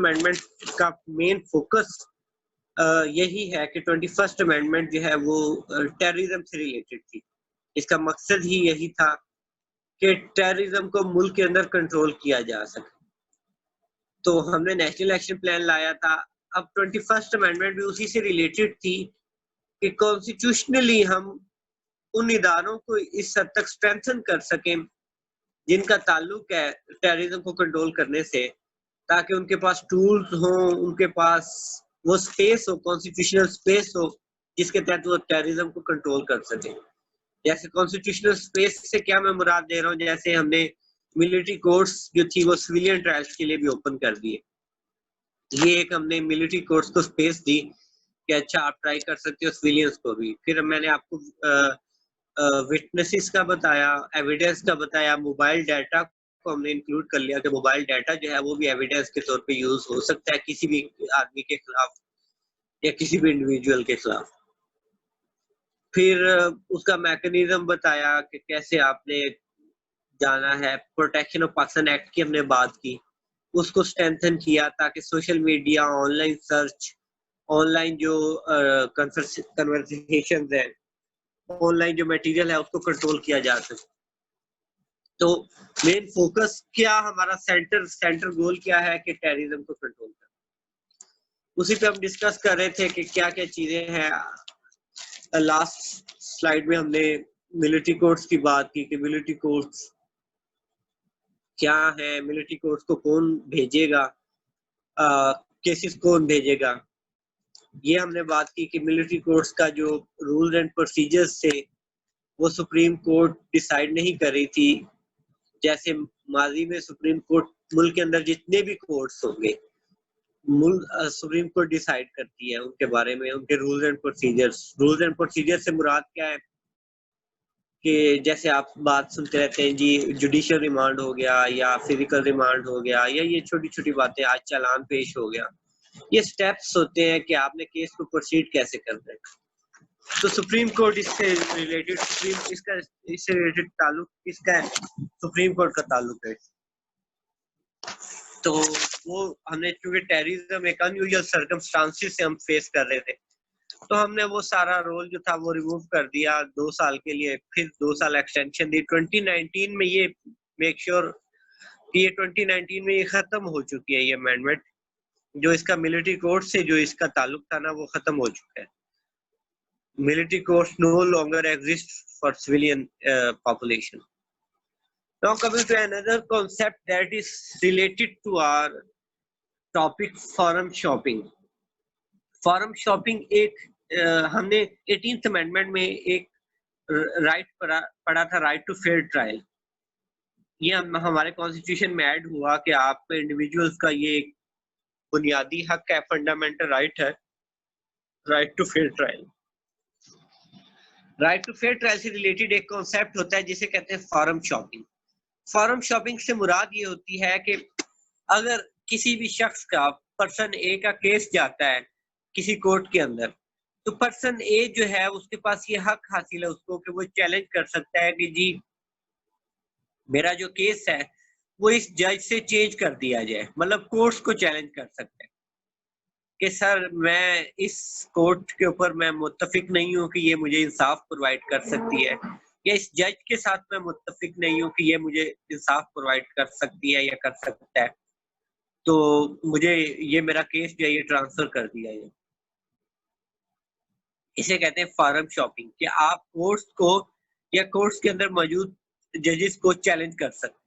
Amendment का main focus यही है कि 21st अमेंडमेंट जो है वो टेररिज्म से रिलेटेड थी। इसका मकसद ही यही था कि टेररिज्म को मुल्क के अंदर कंट्रोल किया जा सके। तो हमने नेशनल एक्शन प्लान लाया था। अब 21st अमेंडमेंट भी उसी से रिलेटेड थी कि कॉन्स्टिट्यूशनली हम उन इदारों को इस हद तक स्ट्रेंथन कर सकें जिनका ताल्लुक है टेररिज्म को कंट्रोल करने से, ताकि उनके पास टूल्स हों, उनके पास वो स्पेस हो, कॉन्स्टिट्यूशनल स्पेस हो, जिसके तहत वो टेररिज्म को कंट्रोल कर सकें। जैसे कॉन्स्टिट्यूशनल स्पेस से क्या मैं मुराद दे रहा हूँ, जैसे हमने मिलिट्री कोर्ट्स जो थी वो सिविलियन ट्रायल्स के लिए भी ओपन कर दिए। ये एक हमने मिलिट्री कोर्ट्स को स्पेस दी कि अच्छा आप ट्राई कर सकते हो सिविलियंस को भी। फिर मैंने आपको विटनेसेस का बताया, एविडेंस का बताया, मोबाइल डाटा को हमने इंक्लूड कर लिया कि मोबाइल डाटा जो है वो भी एविडेंस के तौर पे यूज हो सकता है किसी भी आदमी के खिलाफ या किसी भी इंडिविजुअल के खिलाफ। फिर उसका मैकेनिज्म बताया कि कैसे आपने जाना है। प्रोटेक्शन ऑफ पर्सन एक्ट की हमने बात की, उसको स्ट्रेंथन किया ताकि social media, online search, online जो कन्वर्सेशन है, ऑनलाइन जो मटेरियल है उसको कंट्रोल किया जा सके। तो मेन फोकस क्या हमारा सेंटर गोल क्या है कि टेररिज्म को कंट्रोल करना। उसी पे हम डिस्कस कर रहे थे कि क्या क्या चीजें हैं। लास्ट स्लाइड में हमने मिलिट्री कोर्ट्स की बात की कि मिलिट्री कोर्ट्स क्या है, मिलिट्री कोर्ट्स को कौन भेजेगा, केसेस कौन भेजेगा। ये हमने बात की कि मिलिट्री कोर्ट्स का जो रूल्स एंड प्रोसीजर्स थे वो सुप्रीम कोर्ट डिसाइड नहीं कर रही थी। जैसे माजी में सुप्रीम कोर्ट, मुल्क के अंदर जितने भी कोर्ट्स होंगे सुप्रीम कोर्ट डिसाइड करती है उनके बारे में, उनके rules and procedures. Rules and procedure से मुराद क्या है कि जैसे आप बात सुनते रहते हैं जी, जुडिशियल रिमांड हो गया या फिजिकल रिमांड हो गया, या ये छोटी छोटी बातें, आज चालान पेश हो गया, ये स्टेप्स होते हैं कि आपने केस को प्रोसीड कैसे करना है। तो सुप्रीम कोर्ट इससे रिलेटेड, इससे रिलेटेड ताल्लुक किसका है? सुप्रीम कोर्ट का ताल्लुक है। तो वो हमने, क्योंकि टेररिज्म एक अनयूजुअल सर्कमस्टांसेस से हम फेस कर रहे थे, तो हमने वो सारा रोल जो था वो रिमूव कर दिया 2 साल के लिए। फिर 2 साल एक्सटेंशन दी 2019 में। ये मेक श्योर कि ये 2019 में ये खत्म हो चुकी है, ये अमेंडमेंट जो इसका मिलिट्री कोर्ट से जो इसका ताल्लुक था ना, वो खत्म हो चुका है। Military courts no longer exist for civilian population. Now coming to another concept that is related to our topic, forum shopping. Forum shopping एक हमने 18th amendment में एक राइट पढ़ा था, राइट टू फेयर ट्रायल। ये हमारे कॉन्स्टिट्यूशन में add हुआ कि आप इंडिविजुअल्स का ये एक बुनियादी हक है, फंडामेंटल राइट है, right to fair trial. Right to fair trial से रिलेटेड एक कॉन्सेप्ट होता है जिसे कहते हैं फॉरम शॉपिंग। फॉरम शॉपिंग से मुराद ये होती है कि अगर किसी भी शख्स का, पर्सन ए का केस जाता है किसी कोर्ट के अंदर, तो पर्सन ए जो है उसके पास ये हक हासिल है उसको कि वो चैलेंज कर सकता है कि जी मेरा जो केस है वो इस जज से चेंज कर दिया जाए। मतलब कोर्ट्स को चैलेंज कर सकता है कि सर मैं इस कोर्ट के ऊपर मैं मुत्तफिक नहीं हूँ कि ये मुझे इंसाफ प्रोवाइड कर सकती है, या इस जज के साथ मैं मुत्तफिक नहीं हूँ कि ये मुझे इंसाफ प्रोवाइड कर सकती है या कर सकता है, तो मुझे ये मेरा केस जो है ये ट्रांसफर कर दिया जाए। इसे कहते हैं फॉरम शॉपिंग, कि आप कोर्ट्स को या कोर्ट्स के अंदर मौजूद जजेस को चैलेंज कर सकते हैं।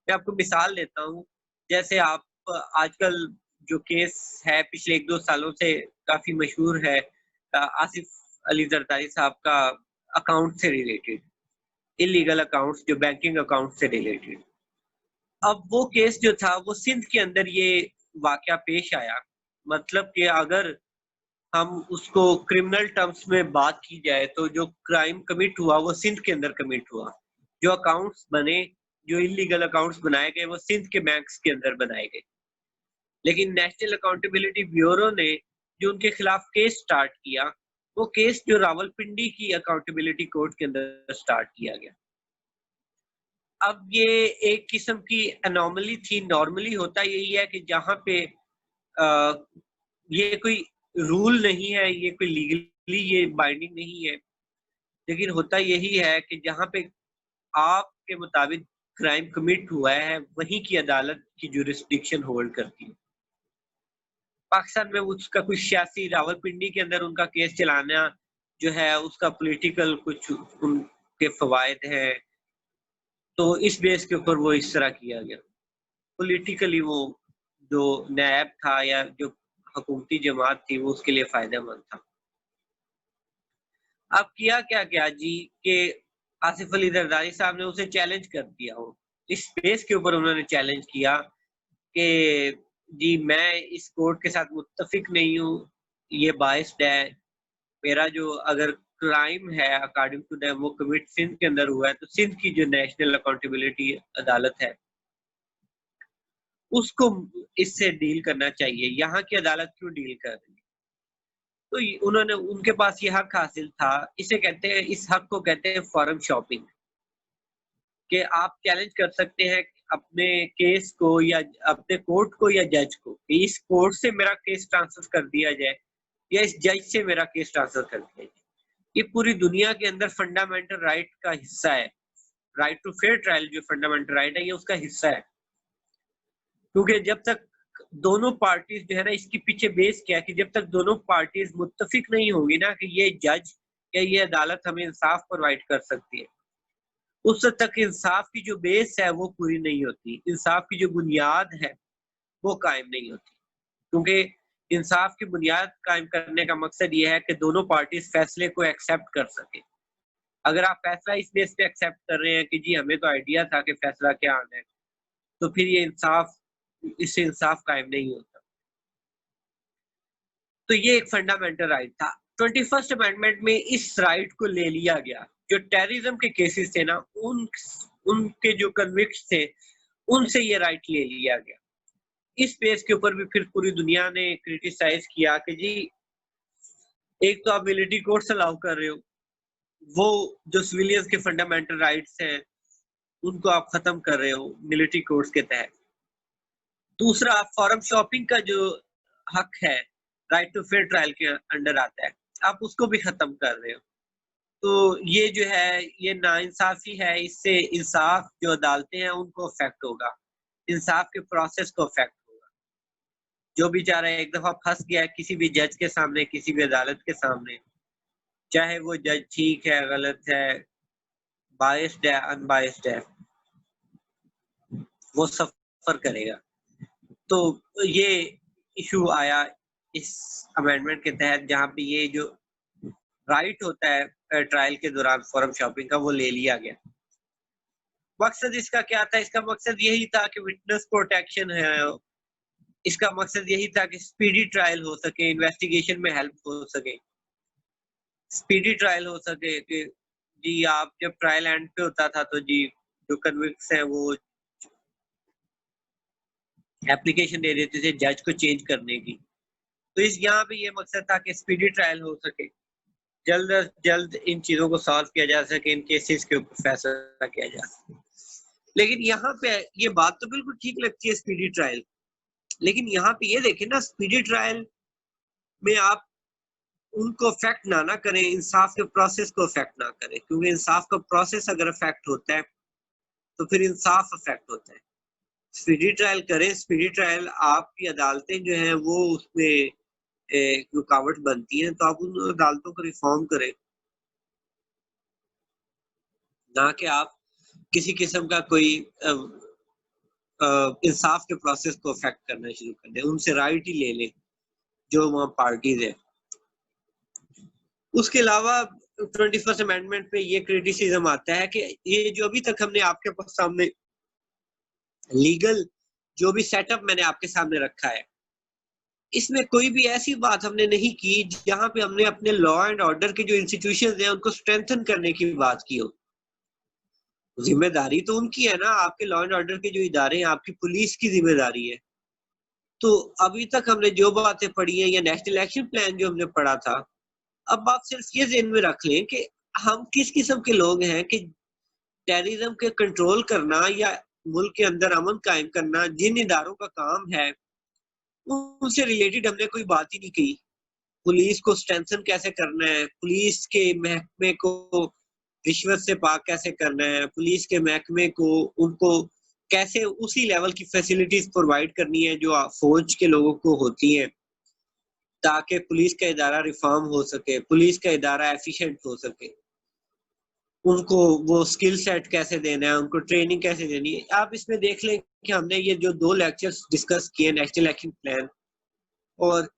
मैं आपको मिसाल देता हूँ, जैसे आप आजकल जो केस है पिछले 1-2 सालों से काफी मशहूर है, आसिफ अली जरदारी साहब का अकाउंट से रिलेटेड, इलीगल अकाउंट्स जो बैंकिंग अकाउंट से रिलेटेड। अब वो केस जो था वो सिंध के अंदर ये वाकया पेश आया। मतलब कि अगर हम उसको क्रिमिनल टर्म्स में बात की जाए तो जो क्राइम कमिट हुआ वो सिंध के अंदर कमिट हुआ। जो अकाउंट्स बने, जो इलीगल अकाउंट्स बनाए गए वो सिंध के बैंक्स के अंदर बनाए गए। लेकिन नेशनल अकाउंटेबिलिटी ब्यूरो ने जो उनके खिलाफ केस स्टार्ट किया, वो केस जो रावलपिंडी की अकाउंटेबिलिटी कोर्ट के अंदर स्टार्ट किया गया। अब ये एक किस्म की एनॉमली थी। नॉर्मली होता यही है कि जहाँ पे ये कोई रूल नहीं है, ये कोई लीगली ये बाइंडिंग नहीं है, लेकिन होता यही है कि जहाँ पे आपके मुताबिक क्राइम कमिट हुआ है, वहीं की अदालत की जुरिस्डिक्शन होल्ड करती है। पाकिस्तान में उसका कुछ सियासी रावलपिंडी के अंदर उनका केस चलाना जो है उसका पॉलिटिकल कुछ उनके फवायद हैं, तो इस बेस के ऊपर वो इस तरह किया गया। पॉलिटिकली वो जो नैब था या जो हुकूमती जमात थी वो उसके लिए फायदेमंद था। अब किया क्या गया जी कि आसिफ अली जरदारी साहब ने उसे चैलेंज कर दिया। हो इस बेस के ऊपर उन्होंने चैलेंज किया कि जी मैं इस कोर्ट के साथ मुत्तफिक नहीं हूँ, ये बाइस्ड है, मेरा जो अगर क्राइम है अकॉर्डिंग टू देम वो कमिट सिंध के अंदर हुआ है, तो सिंध की जो नेशनल अकाउंटेबिलिटी अदालत है उसको इससे डील करना चाहिए, यहाँ की अदालत क्यों डील कर रही है। तो उन्होंने उनके पास ये हक हासिल था, इसे कहते हैं, इस हक को कहते हैं फॉरम शॉपिंग, कि आप चैलेंज कर सकते हैं अपने केस को या अपने कोर्ट को या जज को, कि इस कोर्ट से मेरा केस ट्रांसफर कर दिया जाए या इस जज से मेरा केस ट्रांसफर कर दिया जाए। ये पूरी दुनिया के अंदर फंडामेंटल राइट का हिस्सा है। राइट टू फेयर ट्रायल जो फंडामेंटल राइट है ये उसका हिस्सा है, क्योंकि जब तक दोनों पार्टीज जो है ना, इसके पीछे बेस क्या है कि जब तक दोनों पार्टीज मुत्तफिक नहीं होगी ना कि ये जज या ये अदालत हमें इंसाफ प्रोवाइड कर सकती है, उस तक इंसाफ की जो बेस है वो पूरी नहीं होती, इंसाफ की जो बुनियाद है वो कायम नहीं होती। क्योंकि इंसाफ की बुनियाद कायम करने का मकसद ये है कि दोनों पार्टीज फैसले को एक्सेप्ट कर सके। अगर आप फैसला इस बेस पे एक्सेप्ट कर रहे हैं कि जी हमें तो आइडिया था कि फैसला क्या आना है, तो फिर ये इंसाफ, इससे इंसाफ कायम नहीं होता। तो ये एक फंडामेंटल राइट था। 21st अमेंडमेंट में इस राइट को ले लिया गया। जो टेररिज्म के केसेस थे ना, उनके जो कन्विक्ट थे उनसे ये राइट ले लिया गया। इस बेस के ऊपर भी फिर पूरी दुनिया ने क्रिटिसाइज किया कि जी एक तो आप मिलिट्री कोर्ट्स अलाउ कर रहे हो, वो जो सिविलियंस के फंडामेंटल राइट्स हैं उनको आप खत्म कर रहे हो मिलिट्री कोर्ट्स के तहत। दूसरा, आप फॉरम शॉपिंग का जो हक है राइट टू फेयर ट्रायल के अंडर आता है, आप उसको भी खत्म कर रहे हो। तो ये जो है ये नाइंसाफी है, इससे इंसाफ जो अदालतें हैं उनको अफेक्ट होगा, इंसाफ के प्रोसेस को अफेक्ट होगा। जो बेचारा एक दफा फंस गया किसी भी जज के सामने, किसी भी अदालत के सामने, चाहे वो जज ठीक है गलत है, बायस्ड है अनबायस्ड है, वो सफर करेगा। तो ये इशू आया इस अमेंडमेंट के तहत, जहाँ पे ये जो राइट होता है ट्रायल के दौरान फॉरम शॉपिंग का वो ले लिया गया। मकसद इसका क्या था? इसका मकसद यही था कि विटनेस प्रोटेक्शन है, इसका मकसद यही था कि स्पीडी ट्रायल हो सके, इन्वेस्टिगेशन में हेल्प हो सके, स्पीडी ट्रायल हो सके कि जी आप जब ट्रायल एंड पे होता था तो जी जो कन्विक्ट्स हैं वो एप्लीकेशन दे देते थे जज को चेंज करने की। तो इस यहाँ पे ये मकसद था कि स्पीडी ट्रायल हो सके, जल्द अज जल्द इन चीजों को सॉल्व किया जा सके, इन केसेस के ऊपर फैसला किया जा सके। लेकिन यहाँ पे ये बात तो बिल्कुल ठीक लगती है स्पीडी ट्रायल, लेकिन यहाँ पे ये देखें ना, स्पीडी ट्रायल में आप उनको अफेक्ट ना करें, इंसाफ के प्रोसेस को अफेक्ट ना करें, क्योंकि इंसाफ का प्रोसेस अगर अफेक्ट होता है तो फिर इंसाफ अफेक्ट होता है। स्पीडी ट्रायल करें, स्पीडी ट्रायल आपकी अदालतें जो हैं वो उसमें रुकावट बनती हैं, तो आप उन अदालतों को रिफॉर्म करें, ना कि आप किसी किस्म का कोई इंसाफ के प्रोसेस को अफेक्ट करना शुरू कर दें, उनसे राइट ही ले लें जो वहाँ पार्टीज है। उसके अलावा 21st अमेंडमेंट पे ये क्रिटिसिज्म आता है कि ये जो अभी तक हमने आपके सामने लीगल जो भी सेटअप मैंने आपके सामने रखा है, इसमें कोई भी ऐसी बात हमने नहीं की जहां पे हमने अपने लॉ एंड ऑर्डर के जो इंस्टीट्यूशंस हैं उनको स्ट्रेंथन करने की बात की हो। जिम्मेदारी तो उनकी है ना, आपके लॉ एंड ऑर्डर के जो इदारे हैं, आपकी पुलिस की जिम्मेदारी है। तो अभी तक हमने जो बातें पढ़ी है या नेशनल एक्शन प्लान जो हमने पढ़ा था, अब आप सिर्फ ये ज़हन में रख लें कि हम किस किस्म के लोग हैं कि टेररिज्म के कंट्रोल करना या मुल्क के अंदर अमन कायम करना जिन इदारों का काम है, उनसे रिलेटेड हमने कोई बात ही नहीं की। पुलिस को स्ट्रेंथन कैसे करना है, पुलिस के महकमे को रिश्वत से पाक कैसे करना है, पुलिस के महकमे को उनको कैसे उसी लेवल की फैसिलिटीज प्रोवाइड करनी है जो फौज के लोगों को होती हैं, ताकि पुलिस का इदारा रिफॉर्म हो सके, पुलिस का इदारा एफिशिएंट हो सके। उनको वो स्किल सेट कैसे देना है, उनको ट्रेनिंग कैसे देनी है। आप इसमें देख लें कि हमने ये जो 2 लेक्चर्स डिस्कस किए, नेशनल एक्शन प्लान और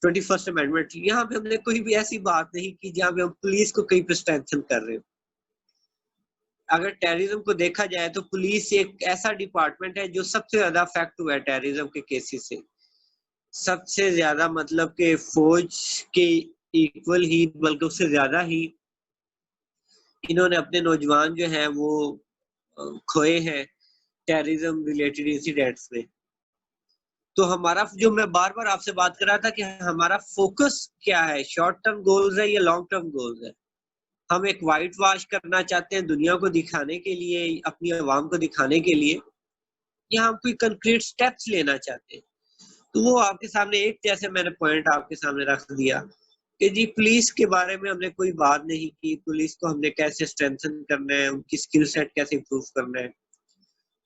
21st अमेंडमेंट, यहाँ पे हमने कोई भी ऐसी बात नहीं की जहाँ पे हम पुलिस को कहीं पे स्ट्रेंथन कर रहे हो। अगर टेररिज्म को देखा जाए तो पुलिस एक ऐसा डिपार्टमेंट है जो सबसे ज्यादा अफेक्ट हुआ है टेररिज्म के केसेस से। सबसे ज्यादा मतलब कि फौज के इक्वल ही, बल्कि उससे ज्यादा ही इन्होंने अपने नौजवान जो हैं वो खोए हैं टेररिज्म रिलेटेड इंसिडेंट्स में। तो हमारा जो मैं बार बार आपसे बात कर रहा था कि हमारा फोकस क्या है, शॉर्ट टर्म गोल्स है या लॉन्ग टर्म गोल्स है। हम एक वाइट वॉश करना चाहते हैं दुनिया को दिखाने के लिए, अपनी आवाम को दिखाने के लिए, या हम कोई कंक्रीट स्टेप्स लेना चाहते हैं। तो वो आपके सामने एक जैसे मैंने पॉइंट आपके सामने रख दिया कि जी पुलिस के बारे में हमने कोई बात नहीं की, पुलिस को हमने कैसे स्ट्रेंथन करना है, उनकी स्किल सेट कैसे इंप्रूव करना है,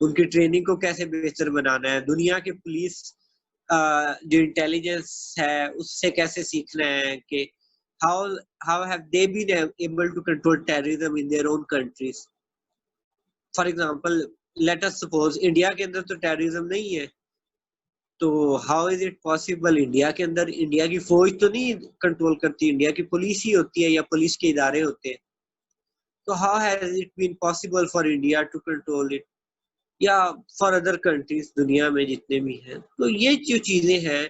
उनकी ट्रेनिंग को कैसे बेहतर बनाना है, दुनिया के पुलिस जो इंटेलिजेंस है उससे कैसे सीखना है कि how have they been able to control terrorism in their own countries. For example, let us suppose India के अंदर तो टेररिज्म नहीं है, तो how is it possible India के अंदर, इंडिया की फौज तो नहीं कंट्रोल करती, इंडिया की पुलिस ही होती है या पुलिस के इदारे होते हैं। तो how has it been possible for India to control it, या फॉर अदर कंट्रीज दुनिया में जितने भी हैं। तो ये जो चीजें हैं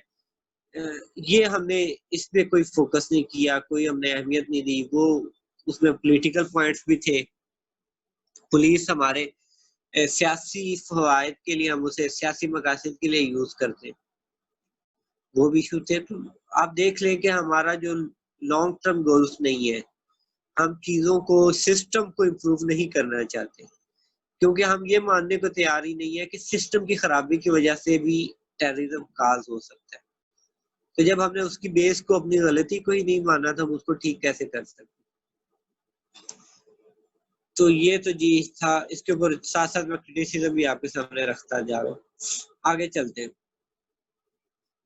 ये हमने इसमें कोई फोकस नहीं किया, कोई हमने अहमियत नहीं दी। वो उसमें पॉलिटिकल पॉइंट्स भी थे। पुलिस हमारे सियासी फवायद के लिए, हम उसे सियासी मकासद के लिए यूज करते, वो भी इशू थे। तो आप देख लें कि हमारा जो लॉन्ग टर्म गोल्स नहीं है, हम चीजों को, सिस्टम को इम्प्रूव नहीं करना चाहते, क्योंकि हम ये मानने को तैयार ही नहीं है कि सिस्टम की खराबी की वजह से भी टेररिज्म काज हो सकता है। तो जब हमने उसकी बेस को, अपनी गलती को ही नहीं माना तो हम उसको ठीक कैसे कर सकते। तो ये तो जी था, इसके ऊपर साथ साथ मैं क्रिटिसिज्म भी आपके सामने रखता जा रहा हूँ। आगे चलते हैं।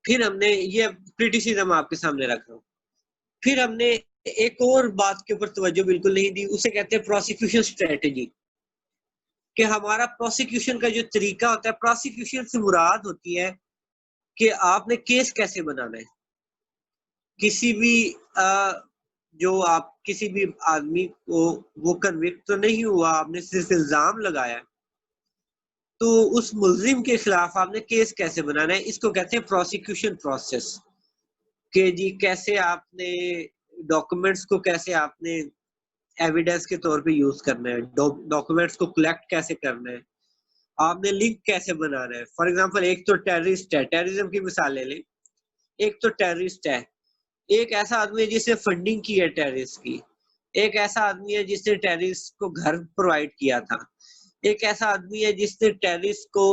फिर हमने ये क्रिटिसिज्म आपके सामने रख रहा हूँ, फिर हमने एक और बात के ऊपर तवज्जो बिल्कुल नहीं दी, उसे कहते हैं प्रोसिक्यूशन स्ट्रेटेजी। कि हमारा प्रोसिक्यूशन का जो तरीका होता है, प्रोसिक्यूशन से मुराद होती है कि आपने केस कैसे बनाना है। किसी भी जो आप किसी भी आदमी को, वो कन्विक्ट तो नहीं हुआ, आपने सिर्फ इल्जाम लगाया, तो उस मुल्जिम के खिलाफ आपने केस कैसे बनाना है, इसको कहते हैं प्रोसिक्यूशन प्रोसेस। कि जी कैसे आपने डॉक्यूमेंट्स को, कैसे आपने एविडेंस के तौर पे यूज करना है, डॉक्यूमेंट्स को कलेक्ट कैसे करना है, आपने लिंक कैसे बनाना है। फॉर एग्जांपल, एक तो टेररिस्ट है, टेररिज्म की मिसाल ले लें। एक तो टेररिस्ट है, एक ऐसा आदमी है जिसने फंडिंग की है टेररिस्ट की, एक ऐसा आदमी है जिसने टेररिस्ट को घर प्रोवाइड किया था, एक ऐसा आदमी है जिसने टेररिस्ट को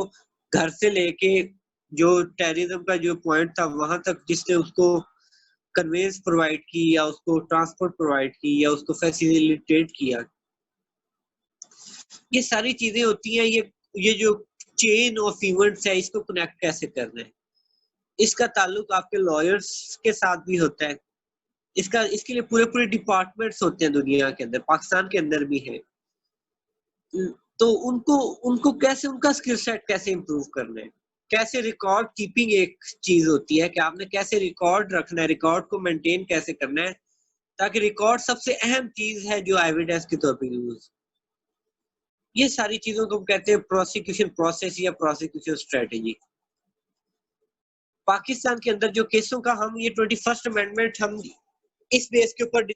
घर से लेके जो टेररिज्म का जो पॉइंट था वहां तक जिसने उसको कन्वेंस प्रोवाइड की, या उसको ट्रांसपोर्ट प्रोवाइड की, या उसको फैसिलिटेट किया। ये सारी चीजें होती हैं। ये जो चेन ऑफ इवेंट्स है, इसको कनेक्ट कैसे करना है, इसका ताल्लुक आपके लॉयर्स के साथ भी होता है। इसके लिए पूरे पूरे डिपार्टमेंट्स होते हैं दुनिया के अंदर, पाकिस्तान के अंदर भी है। तो उनको उनको कैसे, उनका स्किल सेट कैसे इंप्रूव करना है, कैसे रिकॉर्ड कीपिंग एक चीज होती है कि आपने कैसे रिकॉर्ड रखना है, रिकॉर्ड को मेंटेन कैसे करना है, ताकि रिकॉर्ड सबसे अहम चीज है जो एविडेंस के तौर पे यूज। ये सारी चीजों को हम कहते हैं प्रोसिक्यूशन प्रोसेस या प्रोसिक्यूशन स्ट्रेटेजी। पाकिस्तान के अंदर जो केसों का हम ये 21st अमेंडमेंट हम इस बेस के ऊपर